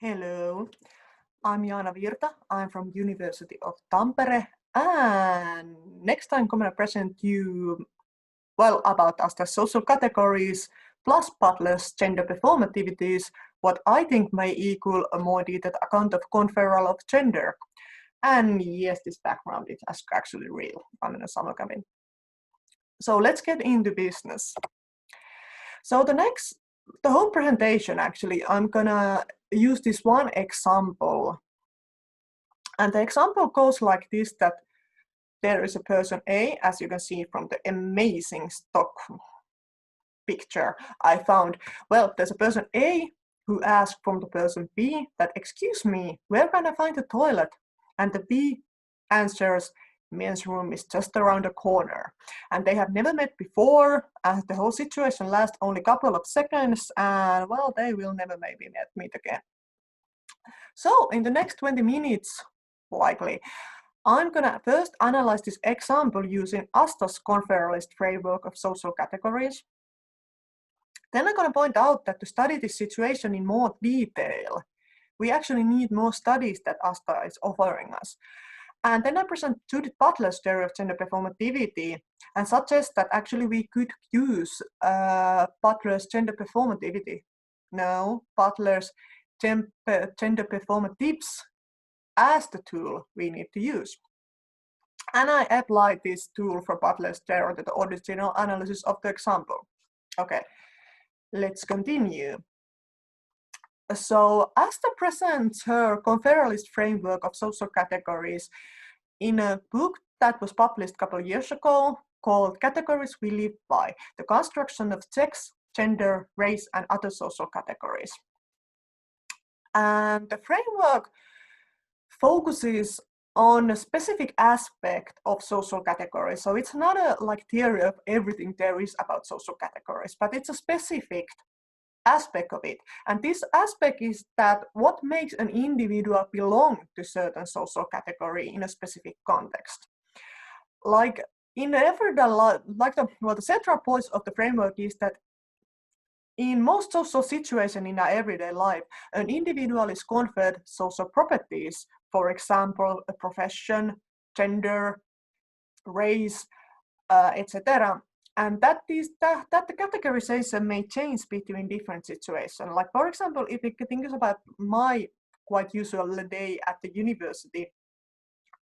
Hello, I'm Jaana Virta. I'm from University of Tampere, and next I'm going to present you, about Ásta's social categories plus Butler's gender performativities, what I think may equal a more detailed account of conferral of gender. And yes, this background is actually real. I'm in a summer cabin. So let's get into business. So the whole presentation, actually, I'm gonna use this one example. And the example goes like this, that there is a person A, as you can see from the amazing stock picture I found. Well, there's a person A who asks from the person B that, excuse me, where can I find the toilet? And the B answers, men's room is just around the corner. And they have never met before, and the whole situation lasts only a couple of seconds, and well, they will never maybe meet again. So in the next 20 minutes, likely, I'm gonna first analyze this example using Ásta's conferalist framework of social categories. Then I'm gonna point out that to study this situation in more detail, we actually need more studies that Ásta is offering us. And then I present Judith Butler's theory of gender performativity and suggest that actually we could use Butler's gender performativity. No, Butler's gender performatives as the tool we need to use. And I applied this tool for Butler's theory to the original analysis of the example. Okay, let's continue. So Ásta presents her conferalist framework of social categories in a book that was published a couple of years ago called Categories We Live By, the construction of sex, gender, race, and other social categories. And the framework focuses on a specific aspect of social categories. So it's not a theory of everything there is about social categories, but it's a specific aspect of it. And this aspect is that what makes an individual belong to certain social category in a specific context. Like in everyday life, the central point of the framework is that in most social situations in our everyday life, an individual is conferred social properties, for example, a profession, gender, race, etc. And that the categorization may change between different situations. Like, for example, if you think about my quite usual day at the university,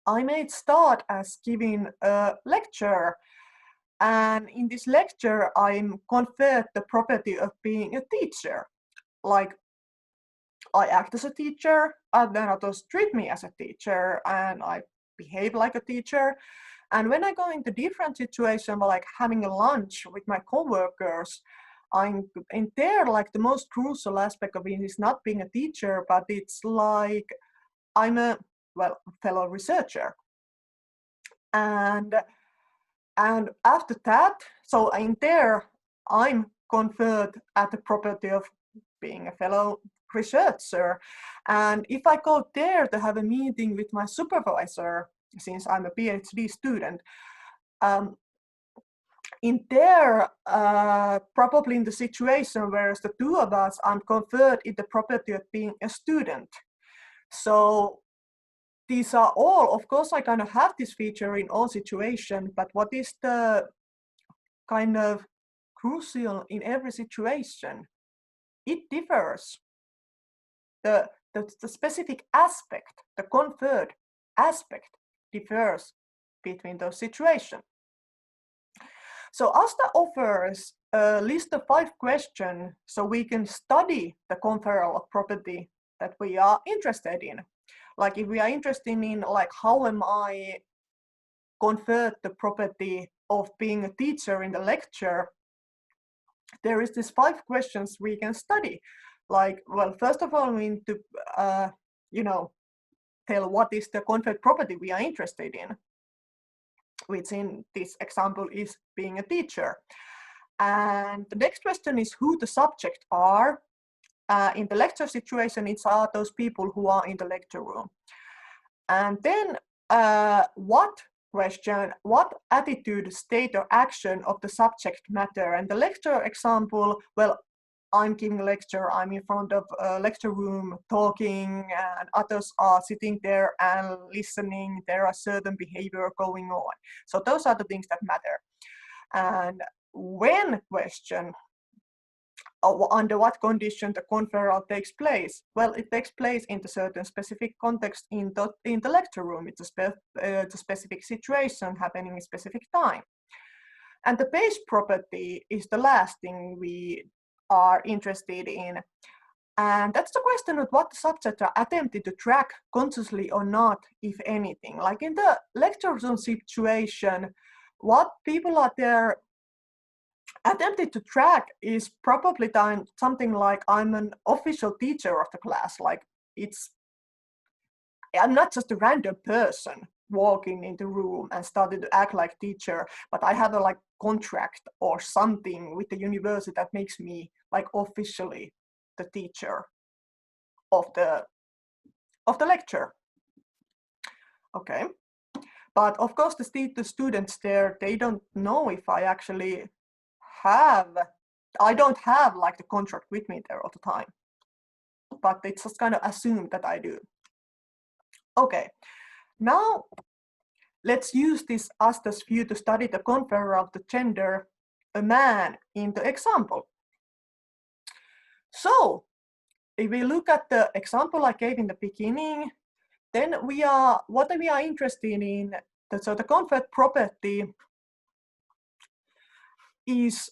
I may start as giving a lecture. And in this lecture, I'm conferred the property of being a teacher. Like, I act as a teacher, and then others treat me as a teacher, and I behave like a teacher. And when I go into different situations, like having a lunch with my coworkers, I'm in there, the most crucial aspect of it is not being a teacher, but it's like I'm a fellow researcher. And after that, so in there, I'm conferred at the property of being a fellow researcher. And if I go there to have a meeting with my supervisor, since I'm a PhD student, in there, probably in the situation where the two of us, I'm conferred in the property of being a student. So these are all, of course, I kind of have this feature in all situations, but what is the kind of crucial in every situation? It differs. The specific aspect, the conferred aspect, differs between those situations. So Ásta offers a list of 5 questions so we can study the conferral of property that we are interested in. Like if we are interested in how am I conferred the property of being a teacher in the lecture, there is these 5 questions we can study. First of all, we need to tell what is the conferred property we are interested in, which in this example is being a teacher. And the next question is who the subject are. In the lecture situation, it's those people who are in the lecture room. And then what attitude, state, or action of the subject matter. And the lecture example, I'm giving a lecture, I'm in front of a lecture room talking, and others are sitting there and listening. There are certain behavior going on. So those are the things that matter. And when question, under what condition the conferral takes place? Well, it takes place in a certain specific context in the lecture room. It's a specific situation happening in a specific time. And the base property is the last thing we are interested in. And that's the question of what the subjects are attempting to track consciously or not, if anything. Like in the lecture room situation, what people are there attempted to track is probably something like I'm an official teacher of the class. Like I'm not just a random person walking in the room and started to act like teacher, but I have a like contract or something with the university that makes me like officially the teacher of the lecture. Okay, but of course the students there, they don't know if I actually I don't have like the contract with me there all the time, but it's just kind of assumed that I do. Okay, now let's use this Ásta's view to study the conferral of the gender, a man, in the example. So if we look at the example I gave in the beginning, then what we are interested in, so the conferred property is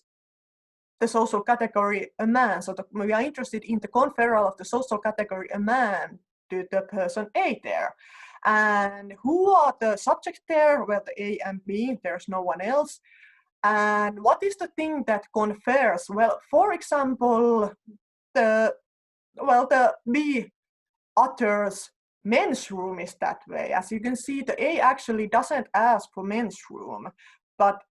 the social category a man. So we are interested in the conferral of the social category a man to the person A there. And who are the subjects there? Well, the A and B, there's no one else. And what is the thing that confers? Well, for example, the B utters men's room is that way. As you can see, the A actually doesn't ask for men's room, but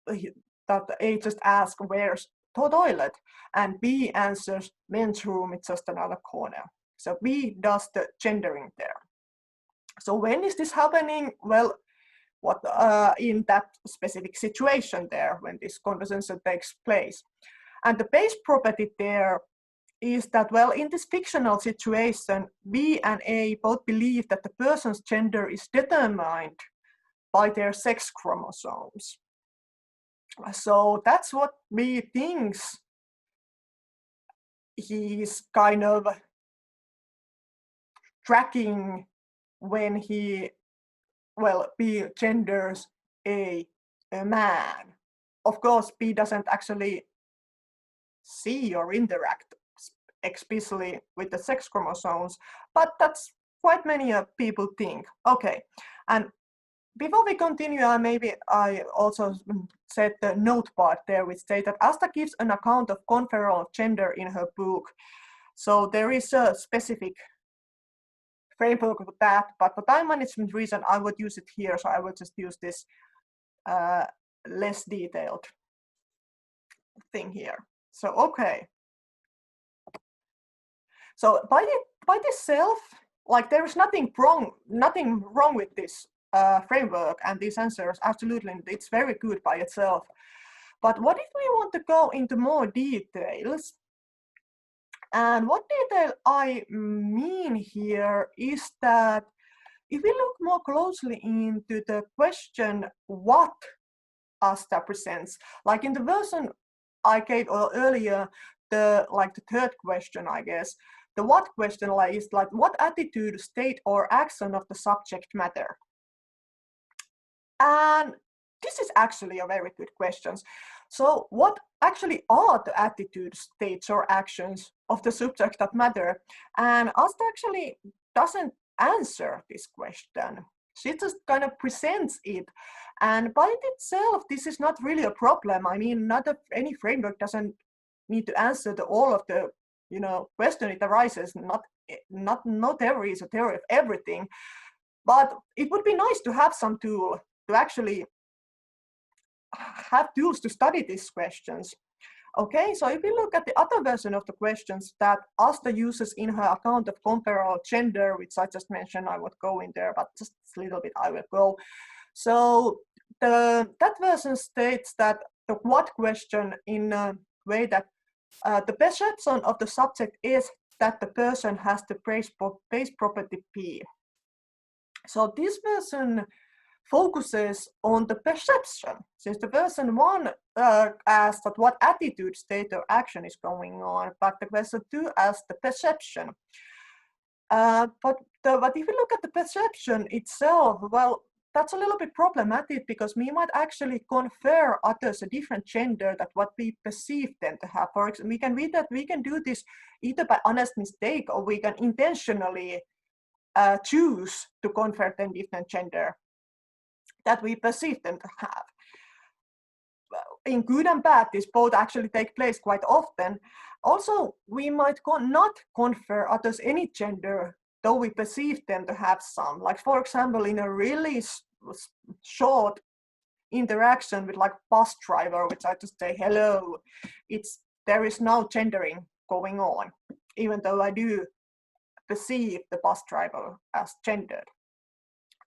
that the A just asks where's the toilet, and B answers men's room, it's just another corner. So B does the gendering there. So when is this happening? Well, in that specific situation there, when this conversation takes place. And the base property there is that, well, in this fictional situation, B and A both believe that the person's gender is determined by their sex chromosomes. So that's what B thinks he's kind of tracking when he, well, B genders a man. Of course, B doesn't actually see or interact explicitly with the sex chromosomes, but that's quite many people think. Okay, and before we continue, I also said the note part there, which states that Ásta gives an account of conferral of gender in her book. So there is a specific framework of that, but for time management reason, I would use it here. So I will just use this less detailed thing here. So, okay. So by this self, like there is nothing wrong with this framework and these answers. Absolutely, it's very good by itself. But what if we want to go into more details? And what detail I mean here is that if we look more closely into the question what Ásta presents, like in the version I gave earlier, the third question, I guess, the what question is like what attitude, state, or action of the subject matter. And this is actually a very good question. So what actually are the attitudes, states, or actions of the subject that matter? And Ásta actually doesn't answer this question. She just kind of presents it. And by itself, this is not really a problem. I mean, any framework doesn't need to answer all of the question it arises. Not every is a theory of everything. But it would be nice to have some tool to actually have tools to study these questions. Okay, so if we look at the other version of the questions that Ásta uses in her account of conferral gender, which I just mentioned, I would go in there, but just a little bit I will go. So that version states that the what question in a way that the perception of the subject is that the person has the base property P. So this person focuses on the perception, since the person one asks that what attitude, state, or action is going on, but the person two asks the perception. But if you look at the perception itself, well, that's a little bit problematic because we might actually confer others a different gender than what we perceive them to have. For example, we can read that we can do this either by honest mistake or we can intentionally choose to confer them different gender that we perceive them to have. In good and bad, this both actually take place quite often. Also, we might not confer others any gender, though we perceive them to have some. Like, for example, in a really short interaction with like bus driver, which I just say hello, there is no gendering going on, even though I do perceive the bus driver as gendered.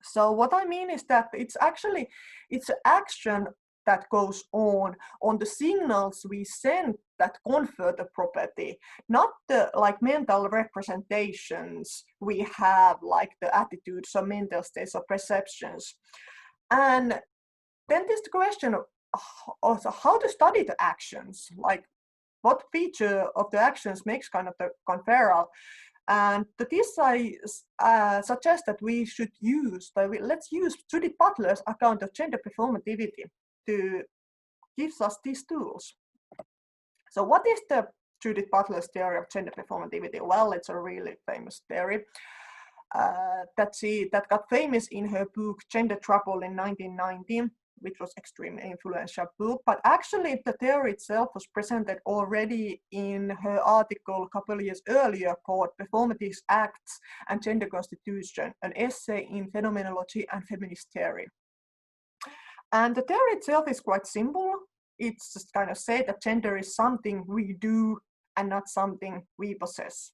So what I mean is that it's an action that goes on the signals we send that confer the property, not the like mental representations we have, like the attitudes or mental states or perceptions. And then there's the question of also how to study the actions, like what feature of the actions makes kind of the conferral. And to this I suggest that we should use, let's use Judith Butler's account of gender performativity to give us these tools. So what is the Judith Butler's theory of gender performativity? Well, it's a really famous theory that got famous in her book Gender Trouble in 1990, which was extremely influential book. But actually the theory itself was presented already in her article a couple of years earlier called Performatives, Acts and Gender Constitution, an essay in phenomenology and feminist theory. And the theory itself is quite simple. It's just kind of say that gender is something we do and not something we possess.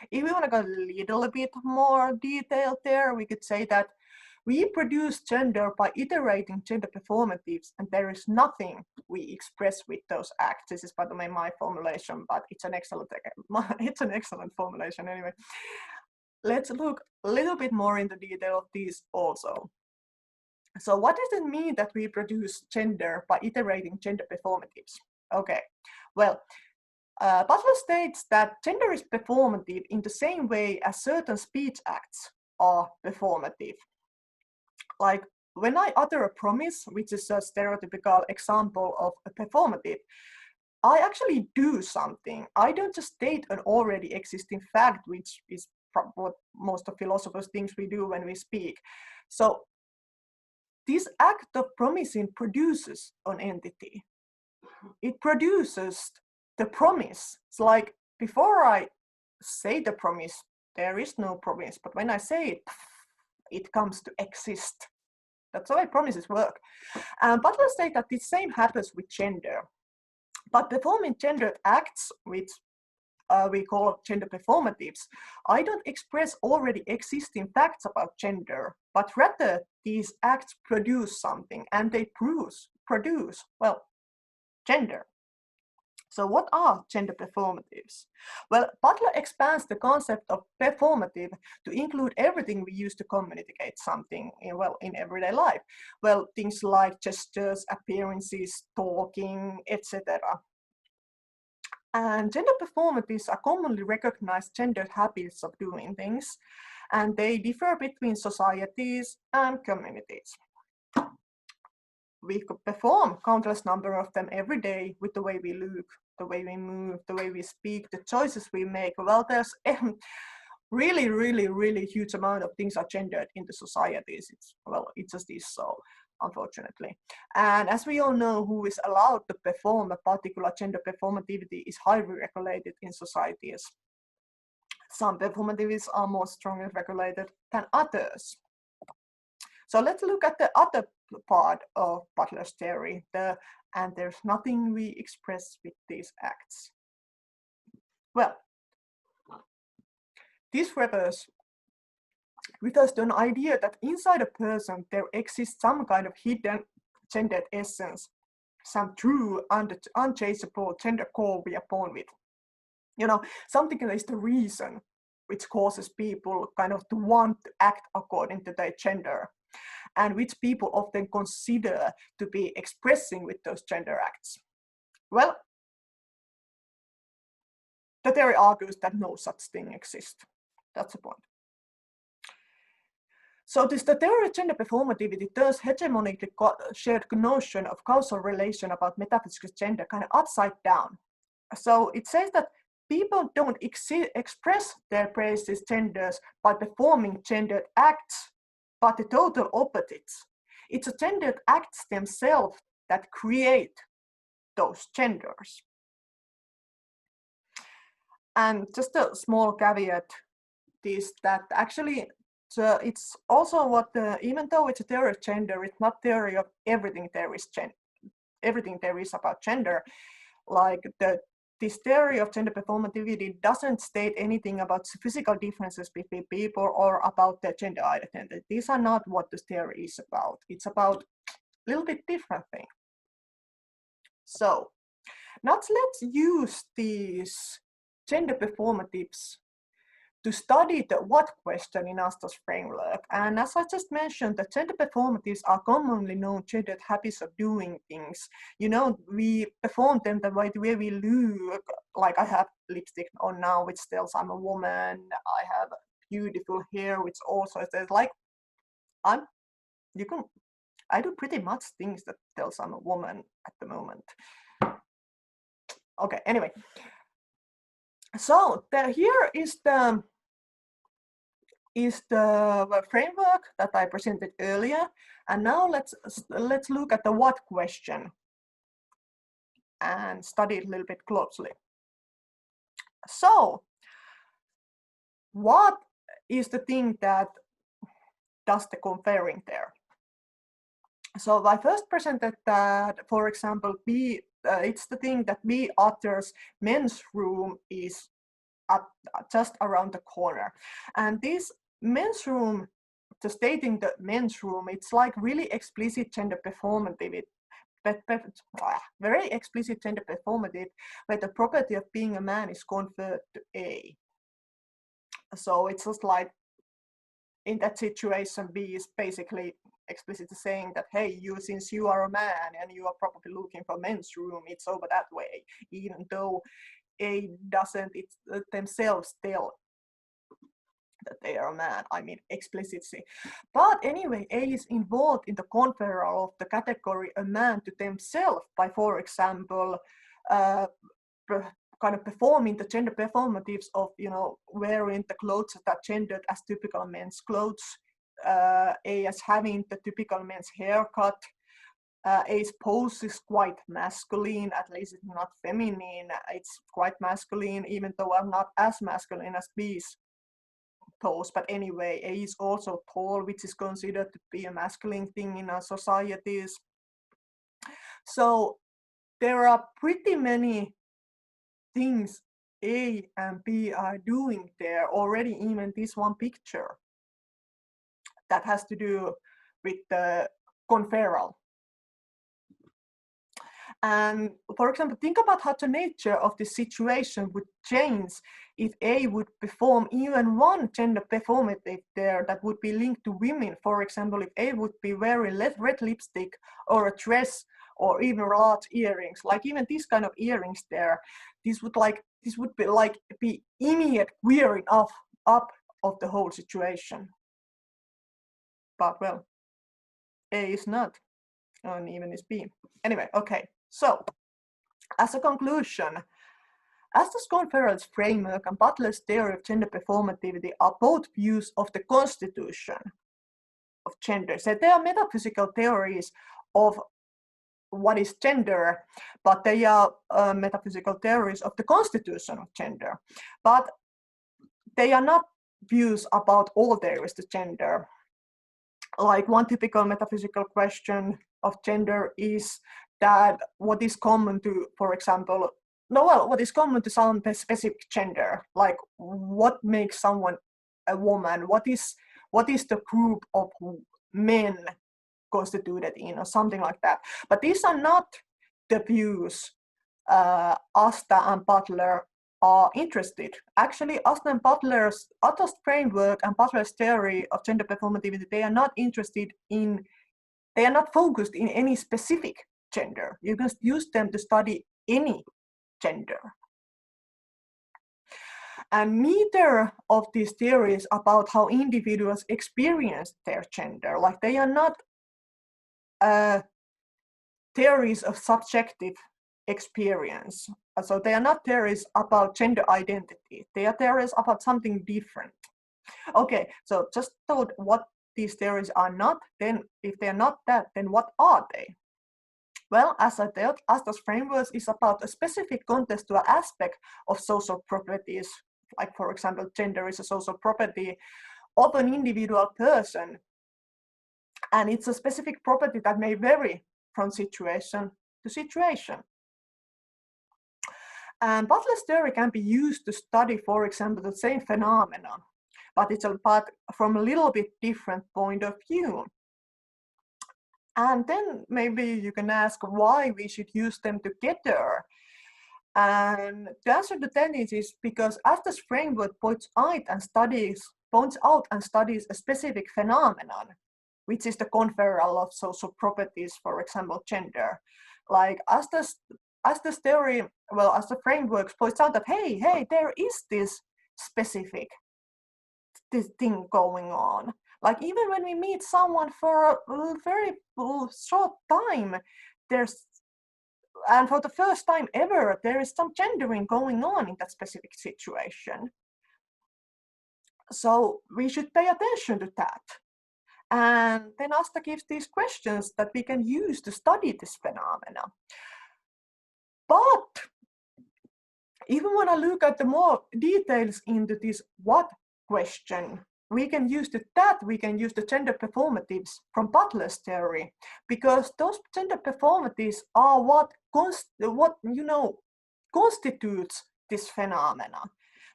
If we want to go a little bit more detailed there, we could say that we produce gender by iterating gender performatives, and there is nothing we express with those acts. This is, by the way, my formulation, but it's an excellent formulation anyway. Let's look a little bit more into detail of these also. So what does it mean that we produce gender by iterating gender performatives? Okay, well, Butler states that gender is performative in the same way as certain speech acts are performative. Like when I utter a promise, which is a stereotypical example of a performative, I actually do something. I don't just state an already existing fact, which is what most of philosophers think we do when we speak. So this act of promising produces an entity. It produces the promise. It's like before I say the promise, there is no promise, but when I say it, it comes to exist. That's the way promises work. Butler states that the same happens with gender. But performing gendered acts, which we call gender performatives, I don't express already existing facts about gender, but rather these acts produce something, and they produce, well, gender. So what are gender performatives? Well, Butler expands the concept of performative to include everything we use to communicate something in everyday life. Well, things like gestures, appearances, talking, etc. And gender performatives are commonly recognized gendered habits of doing things, and they differ between societies and communities. We could perform countless number of them every day with the way we look, the way we move, the way we speak, the choices we make. Well, there's really huge amount of things are gendered in the societies. It just is so, unfortunately. And as we all know, who is allowed to perform a particular gender performativity is highly regulated in societies. Some performativities are more strongly regulated than others. So let's look at the other part of Butler's theory, and there's nothing we express with these acts. Well, this refers to an idea that inside a person there exists some kind of hidden gendered essence some true unchangeable gender core we are born with. You know, something that is the reason which causes people kind of to want to act according to their gender, and which people often consider to be expressing with those gender acts. Well, the theory argues that no such thing exists. That's the point. So this the theory of gender performativity turns hegemonically shared notion of causal relation about metaphysical gender kind of upside down. So it says that people don't express their previous genders by performing gendered acts, but the total opposites. It's the gendered acts themselves that create those genders. And just a small caveat is that actually it's also what even though it's a theory of gender, it's not theory of everything there is everything there is about gender. Like this theory of gender performativity doesn't state anything about physical differences between people or about their gender identity. These are not what this theory is about. It's about a little bit different thing. So now let's use these gender performatives to study the what question in Ásta's framework. And as I just mentioned, the gender performatives are commonly known gendered habits of doing things. You know, we perform them the way we look. Like I have lipstick on now, which tells I'm a woman. I have beautiful hair, which also says like, I do pretty much things that tells I'm a woman at the moment. Okay, anyway. So here is the framework that I presented earlier, and now let's look at the what question and study it a little bit closely. So, what is the thing that does the conferring there? So I first presented that, for example, it's the thing that B utters men's room is just around the corner, and this men's room, the stating the men's room, it's like really explicit gender performative, very explicit gender performative, where the property of being a man is conferred to A. So it's just like in that situation, B is basically explicitly saying that, hey, since you are a man and you are probably looking for men's room, it's over that way, even though A doesn't themselves tell that they are a man, I mean explicitly. But anyway, A is involved in the conferral of the category a man to themselves by, for example, kind of performing the gender performatives of, you know, wearing the clothes that are gendered as typical men's clothes, A as having the typical men's haircut, A's pose is quite masculine, at least it's not feminine, it's quite masculine, even though I'm not as masculine as B's pose. But anyway, A is also tall, which is considered to be a masculine thing in our societies. So there are pretty many things A and B are doing there already, even this one picture that has to do with the conferral. And for example, think about how the nature of the situation would change if A would perform even one gender performative there that would be linked to women. For example, if A would be wearing red lipstick or a dress or even large earrings, like even these kind of earrings there, this would be immediate queering up of the whole situation. But well, A is not, and even is B. Anyway, okay. So, as a conclusion, Ásta's conference framework and Butler's theory of gender performativity are both views of the constitution of gender. So they are metaphysical theories of what is gender, but they are metaphysical theories of the constitution of gender. But they are not views about all there is to gender. Like one typical metaphysical question of gender is that what is common to, for example, what is common to some specific gender? Like what makes someone a woman? What is the group of men constituted in, or something like that? But these are not the views Ásta and Butler are interested. Actually, Ásta and Butler's Ásta's framework and Butler's theory of gender performativity, they are not interested in, they are not focused in any specific gender. You can use them to study any gender. And neither of these theories about how individuals experience their gender, like they are not theories of subjective experience. So they are not theories about gender identity. They are theories about something different. Okay, so just thought what these theories are not, then if they are not that, then what are they? Well, as I thought, Ásta's framework is about a specific contextual aspect of social properties, like for example, gender is a social property of an individual person. And it's a specific property that may vary from situation to situation. And Butler's theory can be used to study, for example, the same phenomenon, but it's from a little bit different point of view. And then maybe you can ask why we should use them together. And the answer to that is because Ásta's framework points out and studies a specific phenomenon, which is the conferral of social properties, for example, gender. Like Ásta's theory, well, as the framework points out that, hey, there is this specific thing going on. Like even when we meet someone for a very short time, and for the first time ever, there is some gendering going on in that specific situation. So we should pay attention to that. And then Ásta gives these questions that we can use to study this phenomena. But even when I look at the more details into this what question, we can use the gender performatives from Butler's theory, because those gender performatives are what constitutes this phenomena.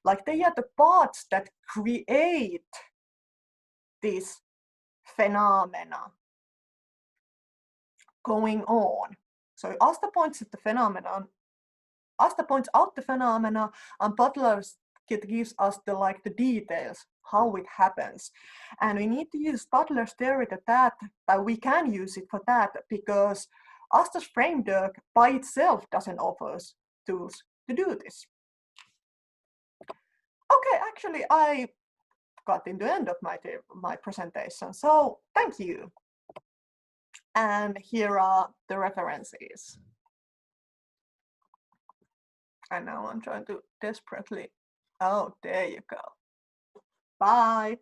Like they are the parts that create this phenomena going on. So Ásta points out the phenomena, and Butler gives us the details how it happens. And we need to use Butler's theory that we can use it for that, because Ásta's framework by itself doesn't offer us tools to do this. Okay, actually I got in the end of my presentation, so thank you. And here are the references. And now I'm trying to desperately, oh, there you go. Bye.